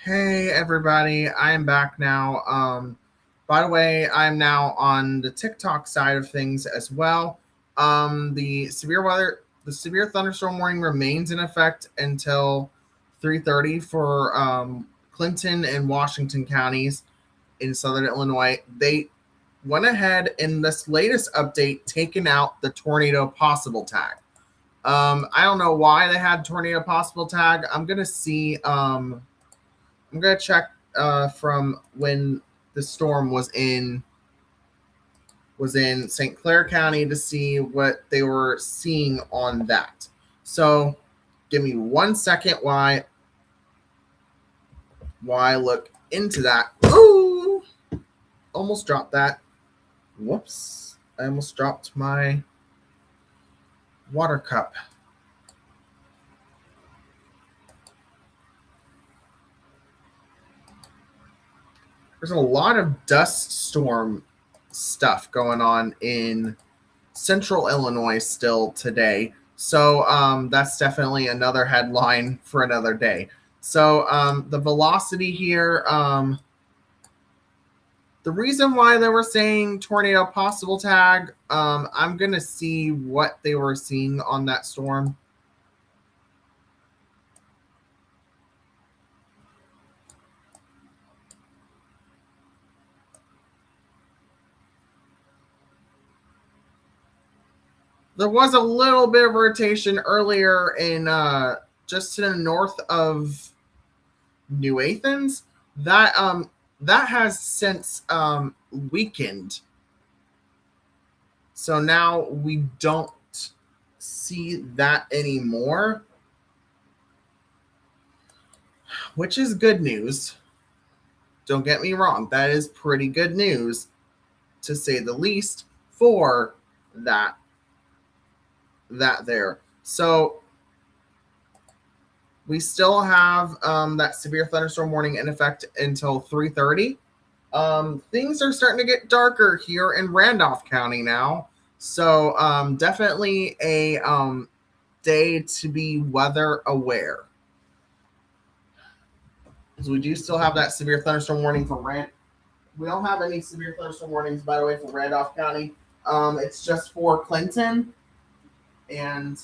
Hey everybody, I am back now. By the way, I'm now on the TikTok side of things as well. The severe thunderstorm warning remains in effect until 3:30 for Clinton and Washington counties in southern Illinois. They went ahead in this latest update, taken out the tornado possible tag. I don't know why they had tornado possible tag. I'm gonna check from when the storm was in St. Clair County to see what they were seeing on that. So give me 1 second while I look into that. Ooh, almost dropped that. Whoops! I almost dropped my water cup. There's a lot of dust storm stuff going on in central Illinois still today. So that's definitely another headline for another day. So the velocity here, the reason why they were saying tornado possible tag, I'm going to see what they were seeing on that storm. There was a little bit of rotation earlier in just to the north of New Athens. That has since weakened. So now we don't see that anymore, which is good news. Don't get me wrong, that is pretty good news, to say the least, for that there. So we still have that severe thunderstorm warning in effect until 3:30. Things are starting to get darker here in Randolph County now. So definitely a day to be weather aware. So we do still have that severe thunderstorm warning for We don't have any severe thunderstorm warnings, by the way, for Randolph County. It's just for Clinton, and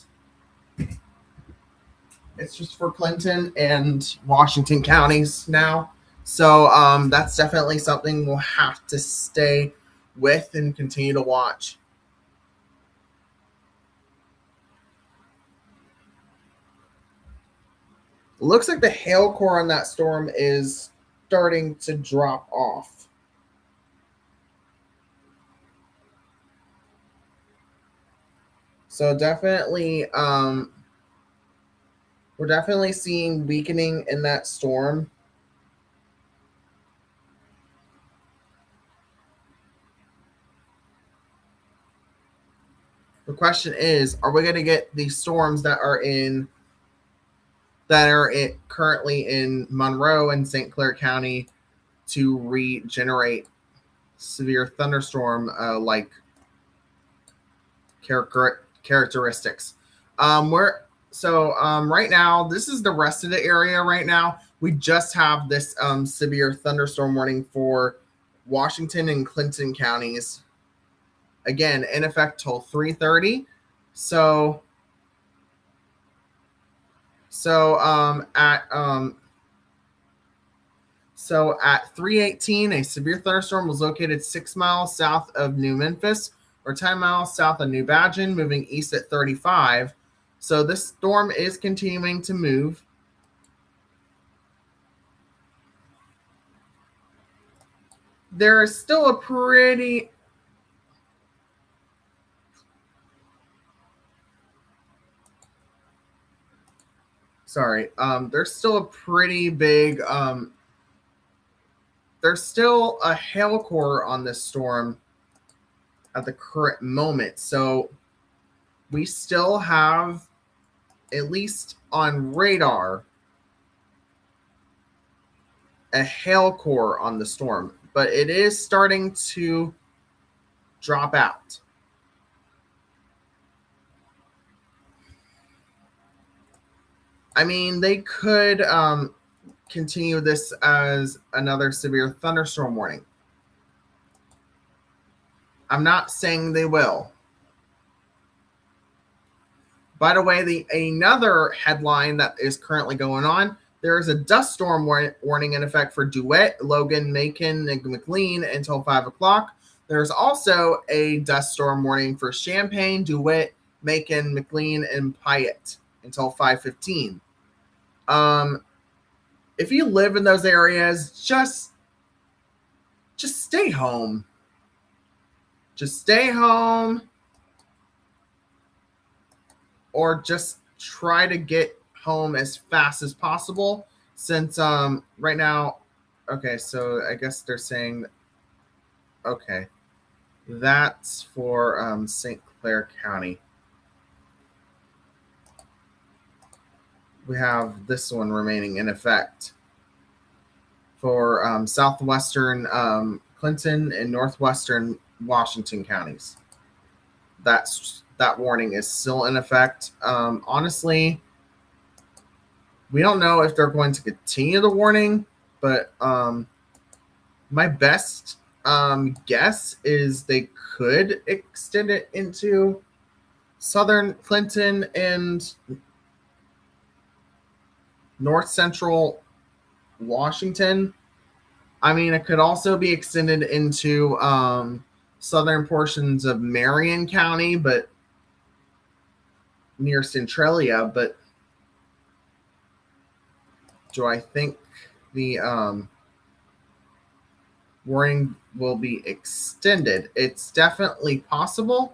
Washington counties now. So that's definitely something we'll have to stay with and continue to watch. It looks like the hail core on that storm is starting to drop off. So definitely, we're definitely seeing weakening in that storm. The question is, are we going to get these storms that are currently in Monroe and St. Clair County to regenerate severe thunderstorm like characteristics? Right now, this is the rest of the area. Right now, we just have this severe thunderstorm warning for Washington and Clinton counties. Again, in effect till 3:30. So at 3:18, a severe thunderstorm was located 6 miles south of New Memphis, or 10 miles south of New Badgin, moving east at 35. So this storm is continuing to move. There is still a pretty there's still a pretty big there's still a hail core on this storm at the current moment. So we still have, at least on radar, a hail core on the storm, but it is starting to drop out. I mean, they could continue this as another severe thunderstorm warning. I'm not saying they will. By the way, another headline that is currently going on, there is a dust storm warning in effect for DeWitt, Logan, Macon, and McLean until 5 o'clock. There's also a dust storm warning for Champaign, DeWitt, Macon, McLean, and Piatt until 5:15. If you live in those areas, just stay home. Just stay home. Or just try to get home as fast as possible, since right now, okay, so I guess they're saying, okay, that's for St. Clair County. We have this one remaining in effect for southwestern Clinton and northwestern Washington counties. That warning is still in effect. Honestly, we don't know if they're going to continue the warning, but my best guess is they could extend it into southern Clinton and north central Washington. I mean, it could also be extended into southern portions of Marion County, but near Centralia. But do I think the warning will be extended? It's definitely possible.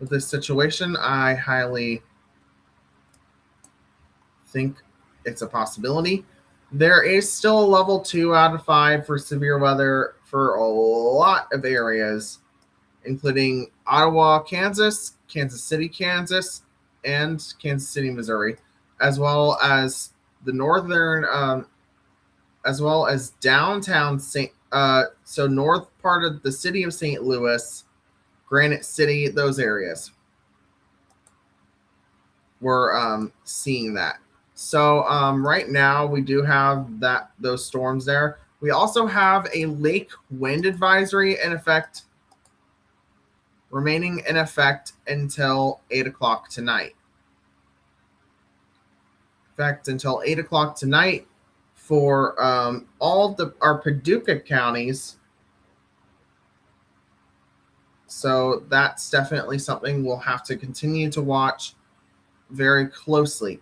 With this situation, I highly think it's a possibility. There is still a level 2 out of 5 for severe weather for a lot of areas, including Ottawa, Kansas, Kansas City, Kansas, and Kansas City, Missouri, as well as the northern, as well as downtown so north part of the city of St. Louis, Granite City, those areas. We're seeing that. So right now we do have those storms there. We also have a lake wind advisory in effect, remaining in effect until 8 o'clock tonight. In fact, until 8 o'clock tonight for all our Paducah counties. So that's definitely something we'll have to continue to watch very closely.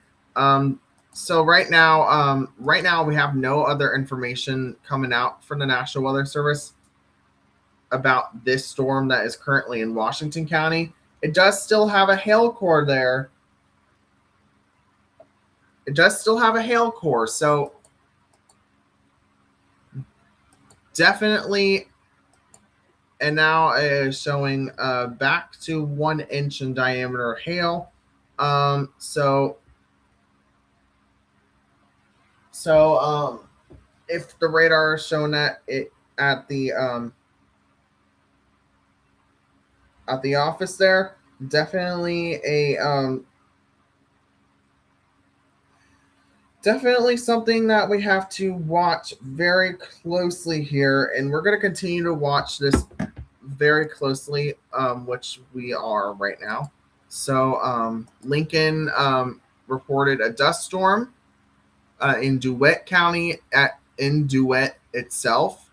So right now we have no other information coming out from the National Weather Service about this storm that is currently in Washington County. It does still have a hail core there. It does still have a hail core, so definitely. And now it is showing back to 1 inch in diameter hail. So if the radar is showing that it at the office there, definitely definitely something that we have to watch very closely here, and we're going to continue to watch this very closely, which we are right now. So Lincoln reported a dust storm in DeWitt County in DeWitt itself.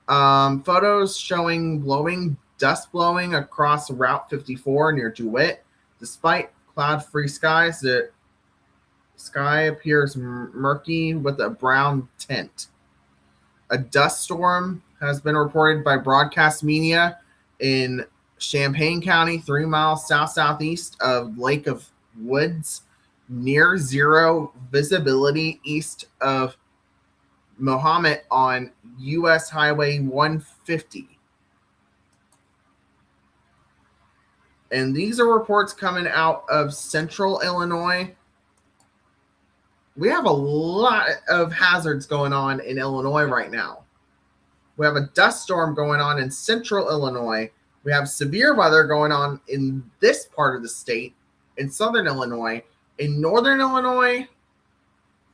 Photos showing dust blowing across Route 54 near DeWitt. Despite cloud-free skies, the sky appears murky with a brown tint. A dust storm has been reported by broadcast media in Champaign County, 3 miles southeast of Lake of Woods, near zero visibility east of Mahomet on U.S. Highway 150. And these are reports coming out of central Illinois. We have a lot of hazards going on in Illinois right now. We have a dust storm going on in central Illinois. We have severe weather going on in this part of the state, in southern Illinois. In northern Illinois,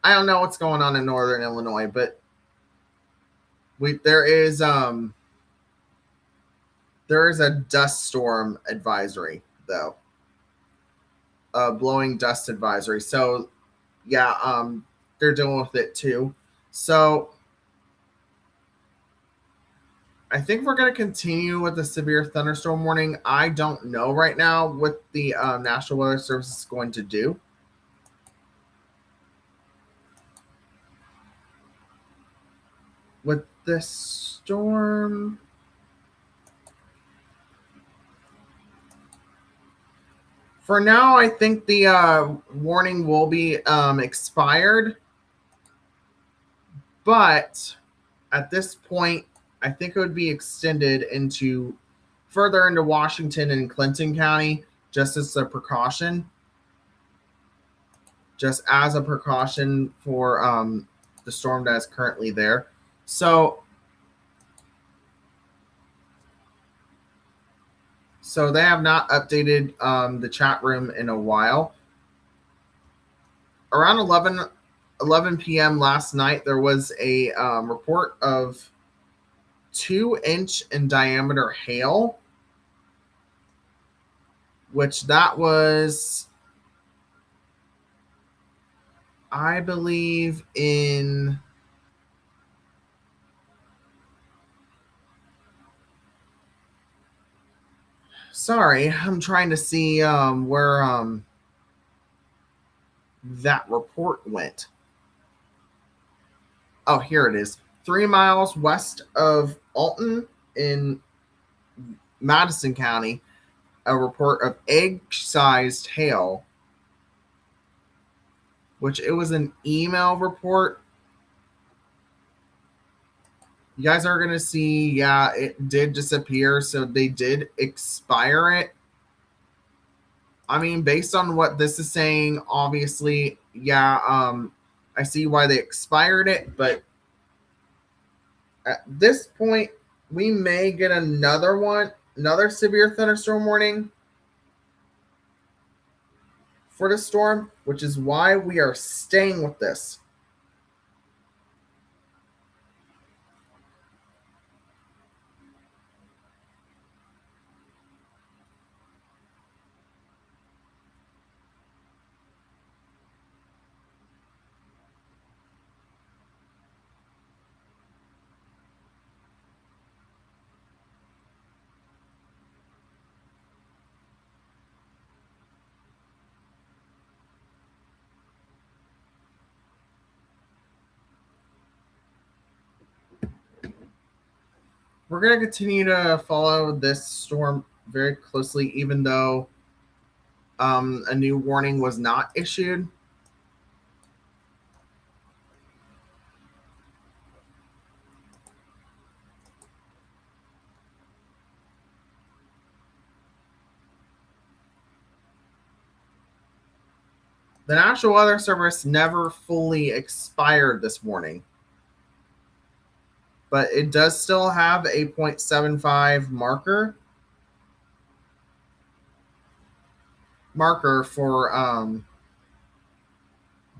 I don't know what's going on in northern Illinois, but there is a dust storm advisory though, blowing dust advisory. So yeah, they're dealing with it too. So I think we're going to continue with the severe thunderstorm warning. I don't know right now what the National Weather Service is going to do. With this storm, for now, I think the warning will be expired. But at this point, I think it would be extended into further into Washington and Clinton County, just as a precaution. Just as a precaution for the storm that is currently there. So they have not updated the chat room in a while. Around 11 p.m. last night, there was a report of 2-inch in diameter hail, which that was, I believe, in sorry, I'm trying to see where that report went. Oh, here it is. 3 miles west of Alton in Madison County, a report of egg-sized hail, which it was an email report. You guys are going to see, yeah, it did disappear, so they did expire it. I mean, based on what this is saying, obviously, yeah, I see why they expired it, but at this point, we may get another severe thunderstorm warning for the storm, which is why we are staying with this. We're going to continue to follow this storm very closely, even though a new warning was not issued. The National Weather Service never fully expired this warning, but it does still have a 0.75 marker for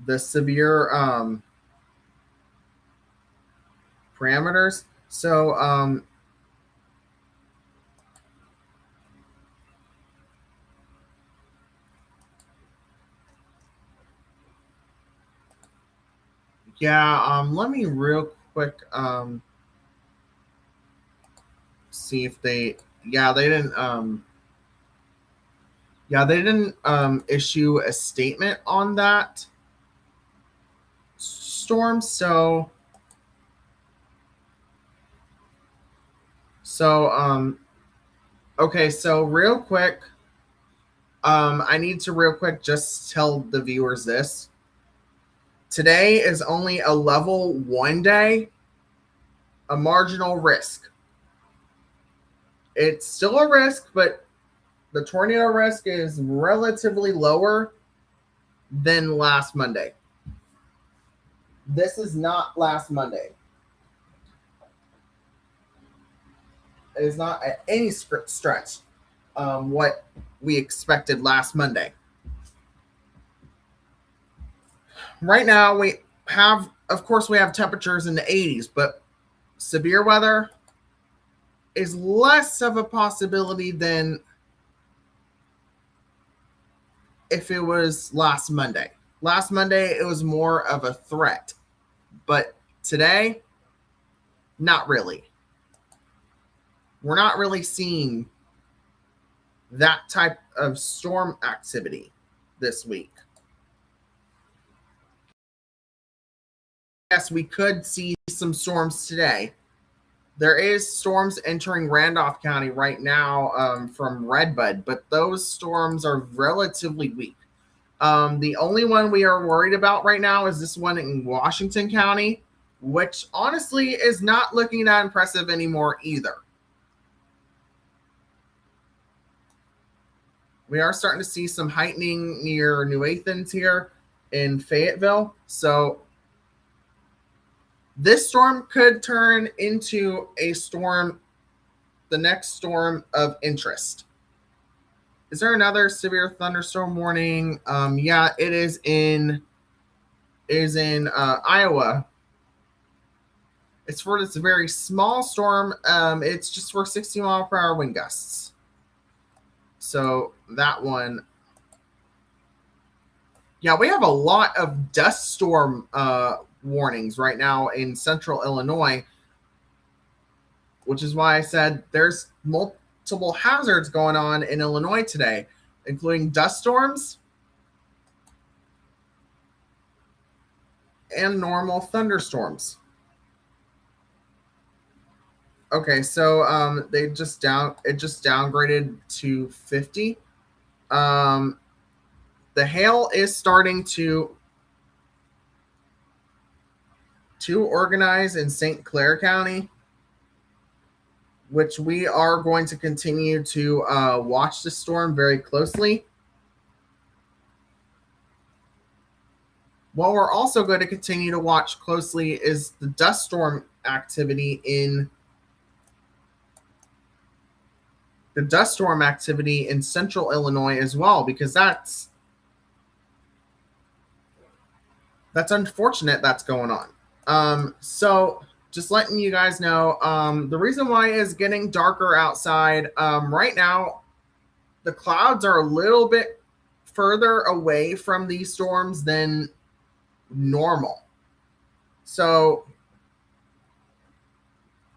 the severe parameters. So yeah, let me real quick see if they didn't issue a statement on that storm. So okay, so real quick, I need to real quick just tell the viewers this. Today is only a level 1 day, a marginal risk. It's still a risk, but the tornado risk is relatively lower than last Monday. This is not last Monday. at any stretch what we expected last Monday. Right now, of course, we have temperatures in the 80s, but severe weather is less of a possibility than if it was last Monday. Last Monday, it was more of a threat, but today, not really. We're not really seeing that type of storm activity this week. Yes, we could see some storms today. There is storms entering Randolph County right now from Redbud, but those storms are relatively weak. The only one we are worried about right now is this one in Washington County, which honestly is not looking that impressive anymore either. We are starting to see some heightening near New Athens here in Fayetteville. So this storm could turn into a storm, the next storm of interest. Is there another severe thunderstorm warning? Yeah, it is in Iowa. It's for this very small storm. It's just for 60-mile-per-hour wind gusts. So that one. Yeah, we have a lot of dust storm warnings right now in central Illinois, which is why I said there's multiple hazards going on in Illinois today, including dust storms and normal thunderstorms. Okay, so it just downgraded to 50. The hail is starting to organize in St. Clair County, which we are going to continue to watch the storm very closely. What we're also going to continue to watch closely is the dust storm activity in central Illinois as well, because that's unfortunate that's going on. So just letting you guys know, the reason why is getting darker outside. Right now, the clouds are a little bit further away from these storms than normal. So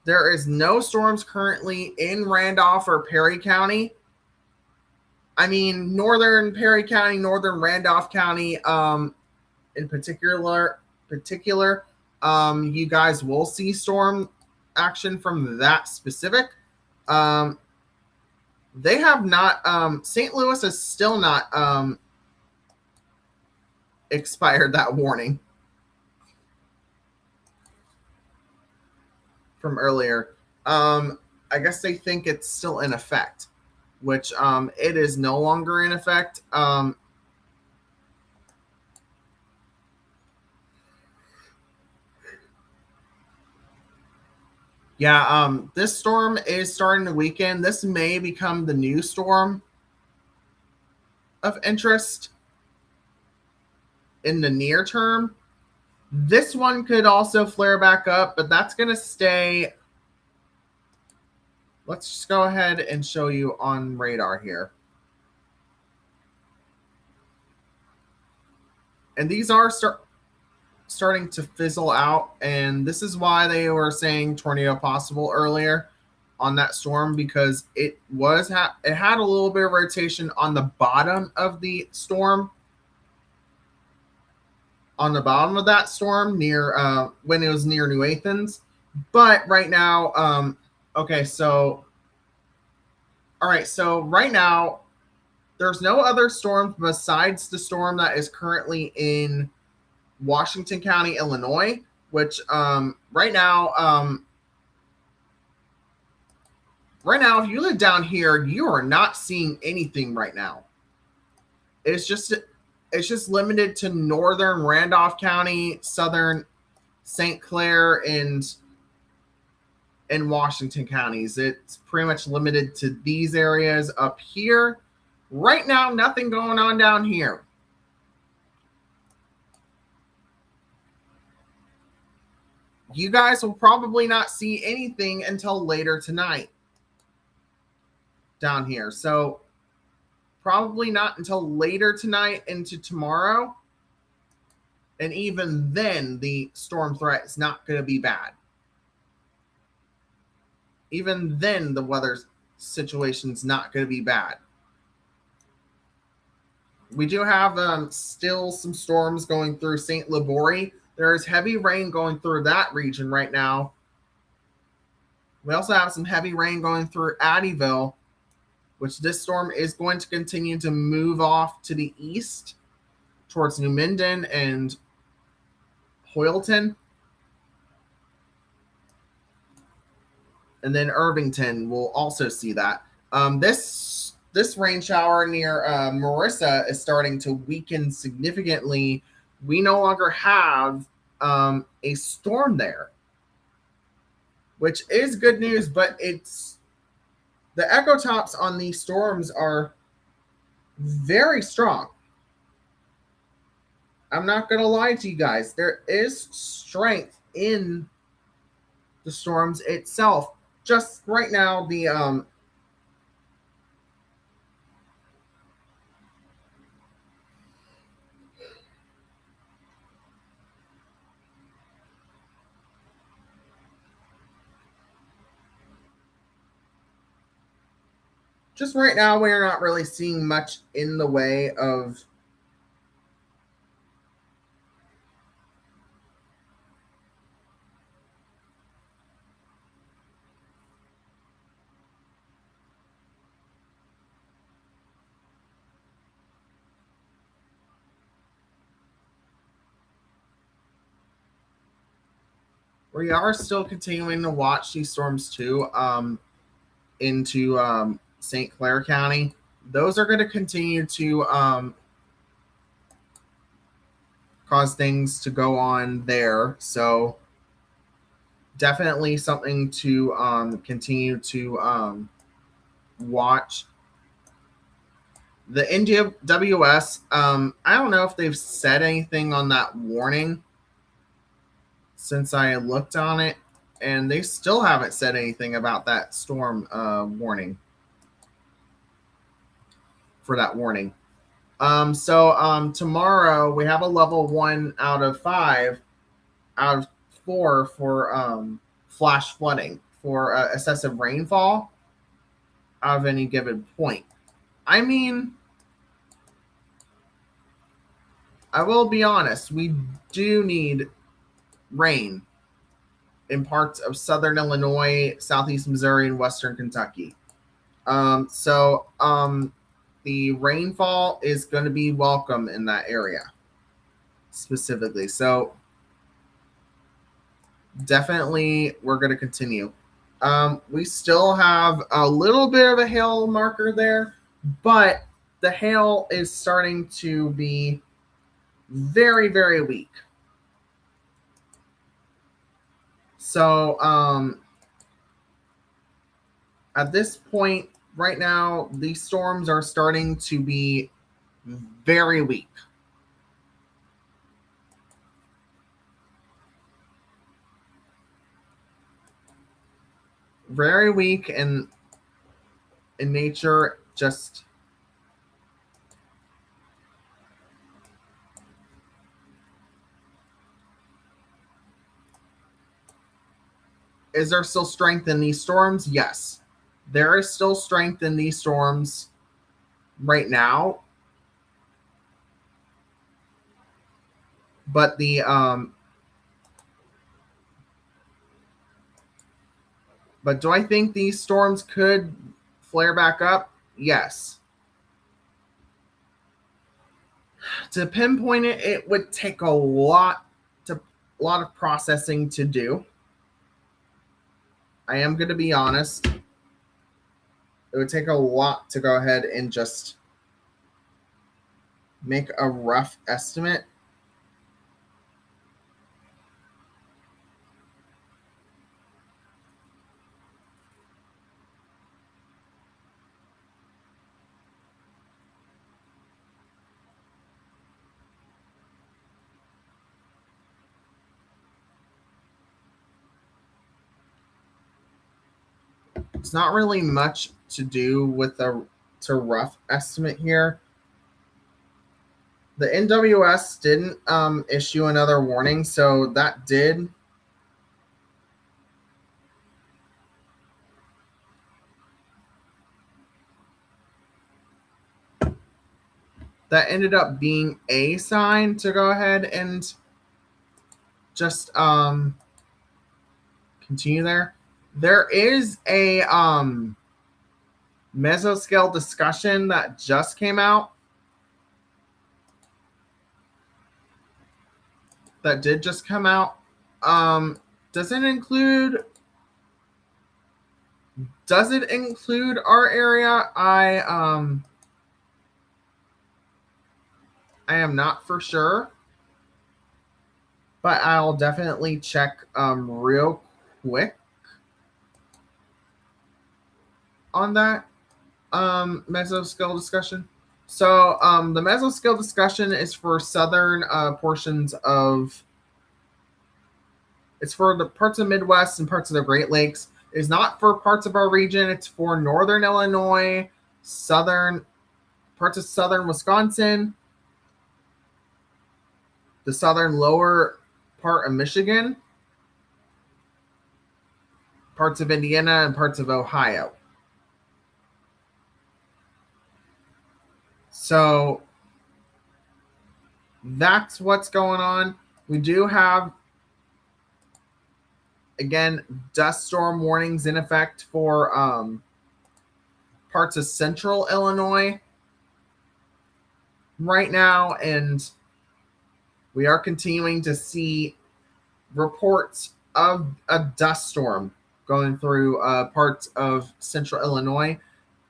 there is no storms currently in Randolph or Perry County. I mean, northern Perry County, northern Randolph County, in particular, you guys will see storm action from that specific. They have not. St. Louis has still not expired that warning from earlier. I guess they think it's still in effect, which it is no longer in effect. Yeah, this storm is starting to weaken. This may become the new storm of interest in the near term. This one could also flare back up, but that's going to stay. Let's just go ahead and show you on radar here. And these are starting to fizzle out, and this is why they were saying tornado possible earlier on that storm, because it had a little bit of rotation on the bottom of the storm, on the bottom of that storm near when it was near New Athens. But right now, okay, so all right, so right now there's no other storm besides the storm that is currently in Washington County, Illinois, which right now, if you live down here, you are not seeing anything right now. It's just limited to northern Randolph County, southern St. Clair, and and Washington counties. It's pretty much limited to these areas up here. Right now, nothing going on down here. You guys will probably not see anything until later tonight down here. So probably not until later tonight into tomorrow. And even then, the storm threat is not going to be bad. Even then, the weather situation is not going to be bad. We do have still some storms going through St. Libory. There is heavy rain going through that region right now. We also have some heavy rain going through Addyville, which this storm is going to continue to move off to the east towards New Minden and Hoyleton. And then Irvington will also see that. This rain shower near Marissa is starting to weaken significantly. We no longer have a storm there, which is good news, but the echotops on these storms are very strong. I'm not going to lie to you guys. There is strength in the storms itself. Just right now, just right now, we're not really seeing much in the way of we are still continuing to watch these storms too into St. Clair County. Those are going to continue to cause things to go on there. So definitely something to continue to watch. The NWS, I don't know if they've said anything on that warning since I looked on it, and they still haven't said anything about that storm warning for that warning. So tomorrow we have a level 1 out of 5 out of 4 for flash flooding for excessive rainfall out of any given point. I mean, I will be honest, we do need rain in parts of southern Illinois, southeast Missouri, and western Kentucky. So the rainfall is going to be welcome in that area specifically. So definitely we're going to continue. We still have a little bit of a hail marker there, but the hail is starting to be very, very weak. So at this point right now, these storms are starting to be very weak. Very weak in nature. Just is there still strength in these storms? Yes, there is still strength in these storms right now, but but do I think these storms could flare back up? Yes. To pinpoint it, it would take a lot of processing to do. I am going to be honest. It would take a lot to go ahead and just make a rough estimate. It's not really much to do with the rough estimate here. The NWS didn't issue another warning, so that ended up being a sign to go ahead and just continue there. There is a mesoscale discussion that just came out. That did just come out. Does it include our area? I am not for sure, but I'll definitely check real quick on that mesoscale discussion. So the mesoscale discussion is for southern portions of. It's for the parts of Midwest and parts of the Great Lakes. It's not for parts of our region. It's for northern Illinois, parts of southern Wisconsin, the southern lower part of Michigan, parts of Indiana, and parts of Ohio. So that's what's going on. We do have, again, dust storm warnings in effect for parts of central Illinois right now, and we are continuing to see reports of a dust storm going through parts of central Illinois,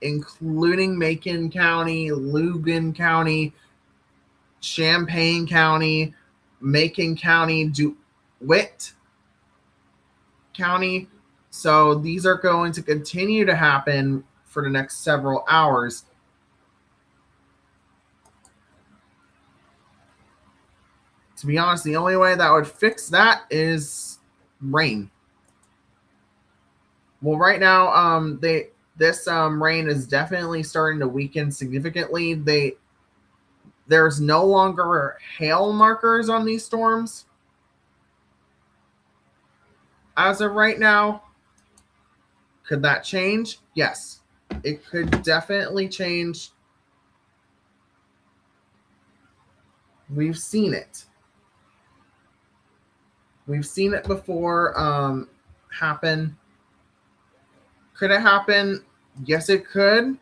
including Macon County, Logan County, Champaign County, Macon County, DeWitt County. So these are going to continue to happen for the next several hours. To be honest, the only way that would fix that is rain. Well, right now, this rain is definitely starting to weaken significantly. There's no longer hail markers on these storms as of right now. Could that change? Yes, it could definitely change. We've seen it. We've seen it before happen. Could it happen? Yes, it could.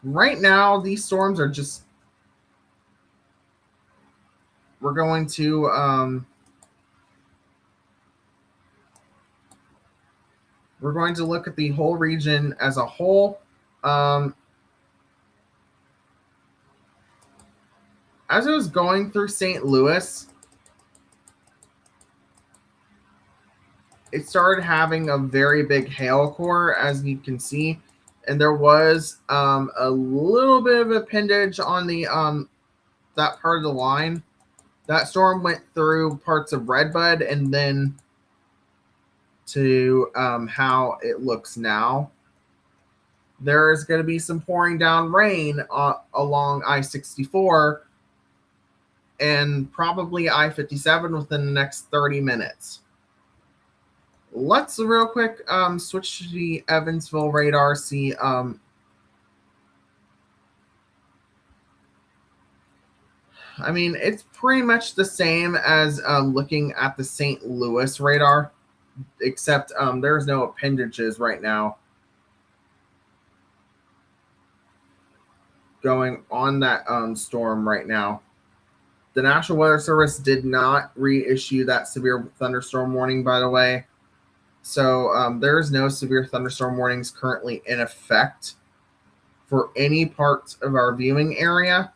Right now, these storms are just. We're going to look at the whole region as a whole. As I was going through St. Louis, it started having a very big hail core, as you can see, and there was a little bit of appendage on the that part of the line. That storm went through parts of Redbud and then to how it looks now. There is going to be some pouring down rain along I-64 and probably I-57 within the next 30 minutes. Let's real quick switch to the Evansville radar, see I mean, it's pretty much the same as looking at the St. Louis radar, except there's no appendages right now going on that storm right now. The National Weather Service did not reissue that severe thunderstorm warning, by the way. So there is no severe thunderstorm warnings currently in effect for any parts of our viewing area.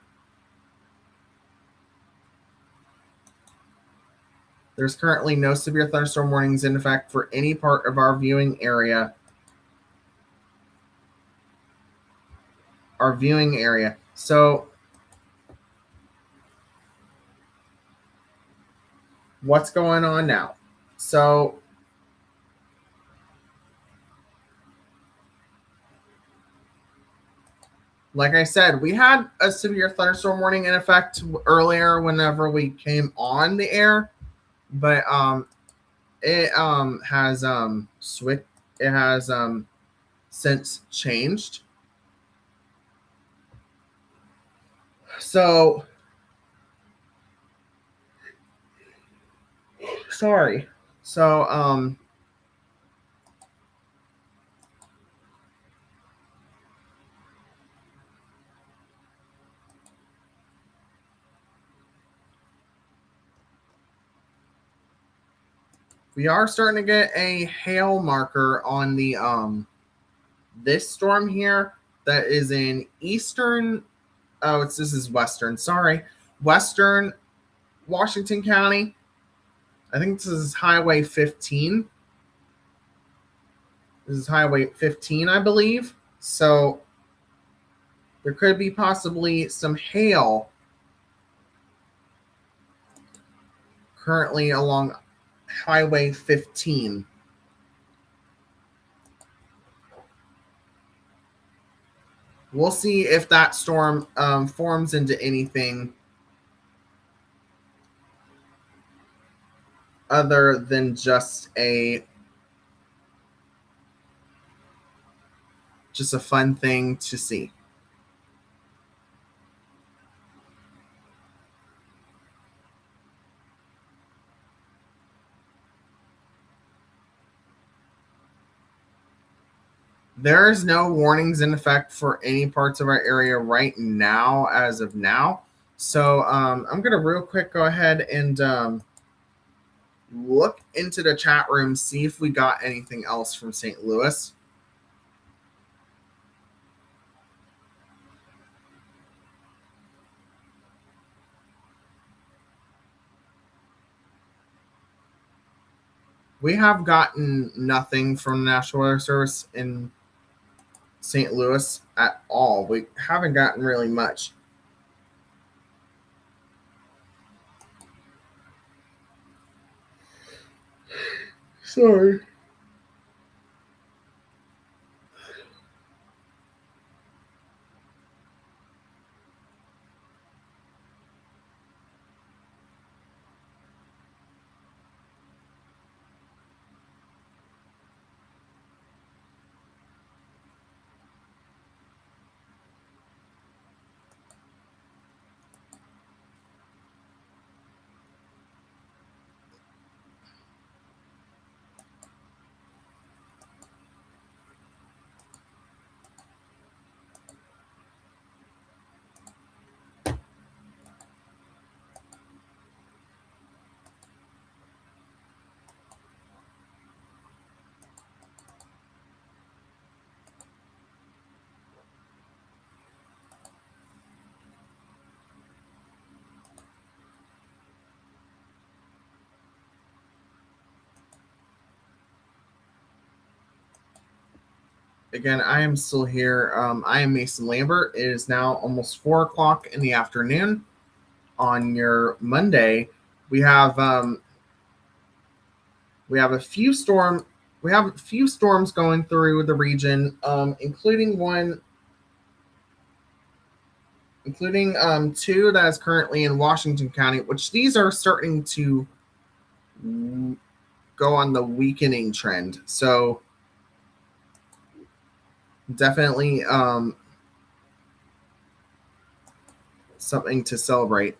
There's currently no severe thunderstorm warnings in effect for any part of our viewing area. So what's going on now? So like I said, we had a severe thunderstorm warning in effect earlier whenever we came on the air, but it has switched. It has since changed. So sorry. So we are starting to get a hail marker on the this storm here that is in eastern. Oh, this is western. Sorry, western Washington County. I think this is Highway 15. This is Highway 15, I believe. So there could be possibly some hail currently along Highway 15. We'll see if that storm forms into anything other than just a fun thing to see. There's no warnings in effect for any parts of our area right now, as of now. So I'm gonna real quick go ahead and look into the chat room, see if we got anything else from St. Louis. We have gotten nothing from the National Weather Service in St. Louis at all. We haven't gotten really much. Sorry. Again, I am still here. I am Mason Lambert. It is now almost 4 o'clock in the afternoon on your Monday. We have a few storms going through the region, including two that is currently in Washington County, which these are starting to go on the weakening trend. So definitely something to celebrate.